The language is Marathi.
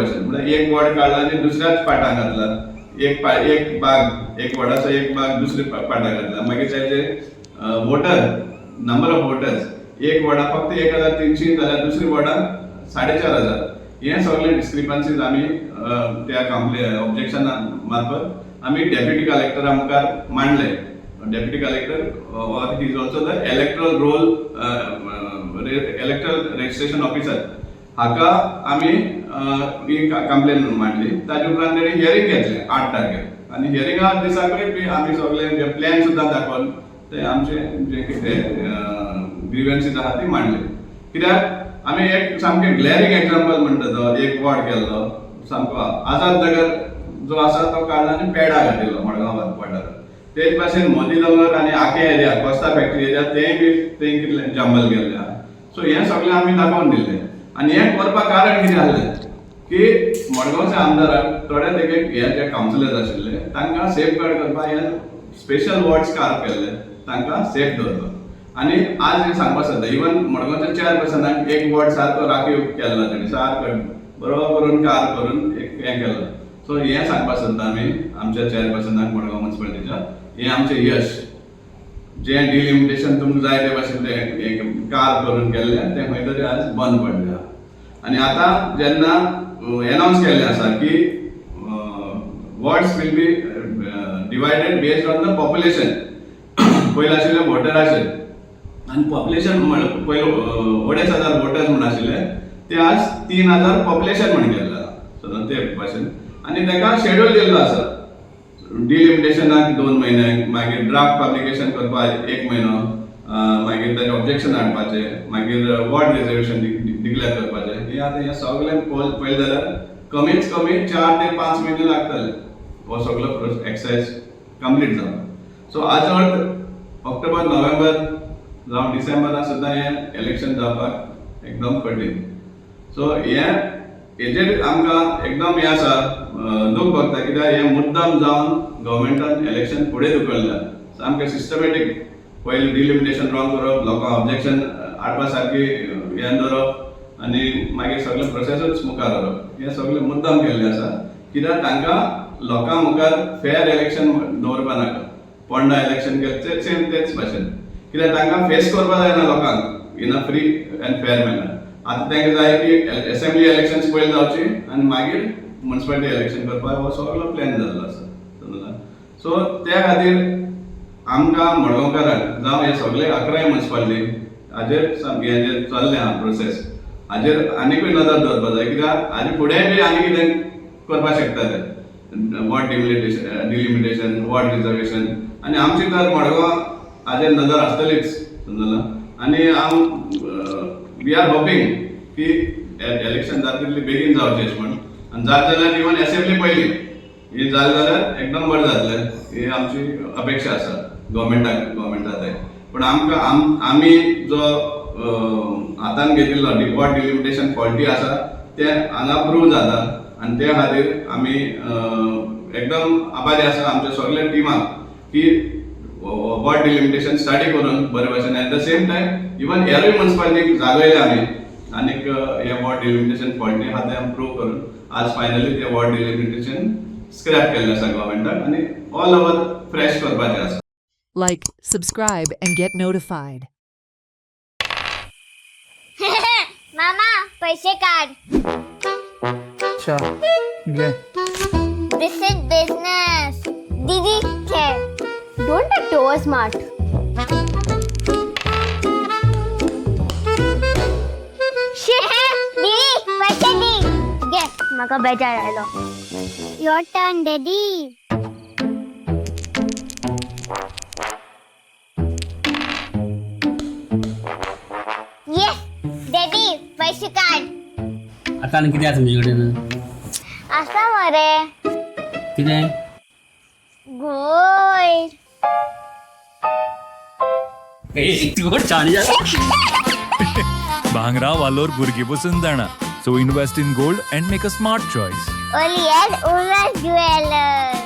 भाशेन म्हणजे एक वॉर्ड काढला आणि दुसऱ्याच पाटात घातला, एक भाग एक वॉर्डाचो एक भाग दुसऱ्या पाटात घातला, मागीर त्याचे वोटर नंबर ऑफ वोटर्स एक वॉर्डा फक्त 1300 जाल्यार दुसरी वॉर्डा 4500 हे सगळे डिस्क्रिपन्सीज आम्ही त्या ऑब्जेक्शन मार्फत आम्ही डेप्युटी कलेक्टरा मुखार मांडले. डेप्युटी कलेक्टर और he is also the electoral roll electoral registration officer हाका आम्ही ही कंप्लेन मांडली. ताजे उपरांत तेणी हियरिंग घेतले 8 तारखेक आणि हियरिंगा दिसाकूय आम्ही सगळे जे प्लॅन सुद्धा दाखोवन ते आमचे जे कितें ग्रीव्हन्सीज आहा ती मांडले. कित्याक आम्ही एक सामके ग्लॅरिंग एग्जांपल म्हणटा तो एक वॉर्ड केल्लो सामको आझाद नगर जो आसा तो काडला आनी पेडा घातिल्लो मडगांव वाठारांत. तेच भाशेन मोदी नगर आनी आखे एरिया कोस्ता फॅक्टरी एरिया तेय बी थंय कितलें जंगल गेल्लें आहा. सो हें सगळें आमी दाखोवन दिल्लें आनी हें करपाक कारण कितें आसलें की मडगांवचे आमदाराक थोडे तेगे हे जे कावन्सिलर आशिल्ले तांकां सेफ गार्ड करपाक हे स्पेशल वॉर्ड्स कार्व केल्ले तांकां सेफ दवरपाक. आणि आज हे सांगपाक सोदता इवन मडगांवच्या चेअरपर्सनाक एक वॉर्ड सारको राखीव केल्लो तेणी सारको बरोबर करून कार करून एक हें केल्लो. सो हें सांगपाक सोदता आमी आमच्या चेअरपर्सनाक मडगांव म्युनिसिपालिटीच्या हें आमचें यश जें डिलिमिटेशन तुमकां जाय ते भाशेन तें कार करून केल्लें तें खंय तरी आज बंद पडलें. आनी आतां जेन्ना एनावन्स केल्लें आसा की wards will be divided based on the population. पयलीं आशिल्ले वोटर आशिल्ले आणि पॉप्युलेशन पयलो 2,500 वोटर्स म्हणून आशिल्ले ते आज 3,000 पॉप्युलेशन म्हणून केल्लें सो ते भाशेन. आनी ताका शेड्यूल दिल्लो आसा डिलिमिटेशनाक 2 म्हयने, मागीर ड्राफ्ट पब्लिकेशन करपाक 1 म्हयनो, मागीर ताचें ऑब्जेक्शन हाडपाचें, मागीर वॉर्ड रिजर्वेशन डिक्लेअर करपाचें. हे आतां हें सगळें पळयलें जाल्यार कमीच कमी 4 ते 5 म्हयने लागतले हो सगळो एक्सरसाइज कंप्लीट जावपाक. सो आज ऑक्टोबर नोव्हेंबर जावं डिसेंबरान सुद्दां हें इलेक्शन जावपाक एकदम कठीण. सो हेजेर आमकां एकदम हें आसा दूख भोगता कित्याक हें मुद्दाम जावन गव्हर्मेंटान इलेक्शन फुडें धुकल्ल्या. सामकें सिस्टमॅटीक पयलीं डिलिमिटेशन रॉंग करप, लोकांक ऑब्जेक्शन हाडपा सारकी हें दवरप आनी मागीर सगळें प्रोसेसूच मुखार व्हरप हें सगळें मुद्दाम केल्लें आसा. कित्याक तांकां लोकां मुखार फेअर इलेक्शन दवरपा नाका. पोंडा इलेक्शन केलें सेम तेच भाशेन कित्याक तांकां फेस करपा जायना लोकांक in a free end fair manner. आतां तांकां जाय की असेंब्ली इलेक्शन्स पयलीं जावची आनी मागीर म्युनिसिपालिटी इलेक्शन करपाक हो सगळो प्लॅन जाल्लो आसा. सो त्या खातीर आमकां मडगांवकारांक जावं हे सगळे 11 म्युनिसिपालिटी हाजेर सामकें हें जें चल्लें आहा प्रोसेस हाजेर आनीकूय नदर दवरपाक जाय. कित्याक हाजे फुडेंय बी आनी कितें करपाक शकताले वॉर्ड डिलिमिटेशन वॉर्ड रिजर्वेशन आनी आमची तर मडगांव हाजेर नदर आसतलीच समजलां. आनी वी आर होपिंग की इलेक्शन जाता तितली बेगीन जावचें अशें म्हण आनी जाता जाल्यार इवन असेंब्ली पयलीं ही जालें जाल्यार एकदम बरें जातलें ही आमची अपेक्षा आसा गव्हर्मेंटांत. पूण आमकां आमी जो हातान घेतिल्लो वॉर्ड डिलिमिटेशन फॉल्टी आसा ते हांगा प्रूव जाता आनी त्या खातीर आमी एकदम आभारी आसा आमच्या सगळ्या टिमाक की वॉर्ड डिलिमिटेशन स्टार्ट करून बरे भाशेन at the same time even हेरूय म्युनिसिपालिटीक जागयले आमी आनीक हे वॉर्ड डिलिमिटेशन फॉल्टी आहा ते प्रूव करून आज फायनली ते वॉर्ड डिलिमिटेशन स्क्रॅप केल्लें आसा गव्हर्मेंटान आनी ऑल ओवर फ्रेश करपाचें आसा. Like, subscribe and get notified. मामा पैसे काढ. अच्छा घे. This is business. दीदी खेळ. Don't act over smart. दीदी पैसे दी. घे म्हाका बेजार आयलो. Your turn, daddy. Yes, daddy पैसे काढ. आता आनी कितें आसा म्हजे कडेन आसा मरे कितें गोल्ड. गोड छान भांगरा वालोर भुरगीं बसून जाणा. So invest in gold and make a smart choice. Only at Uras Jewelers.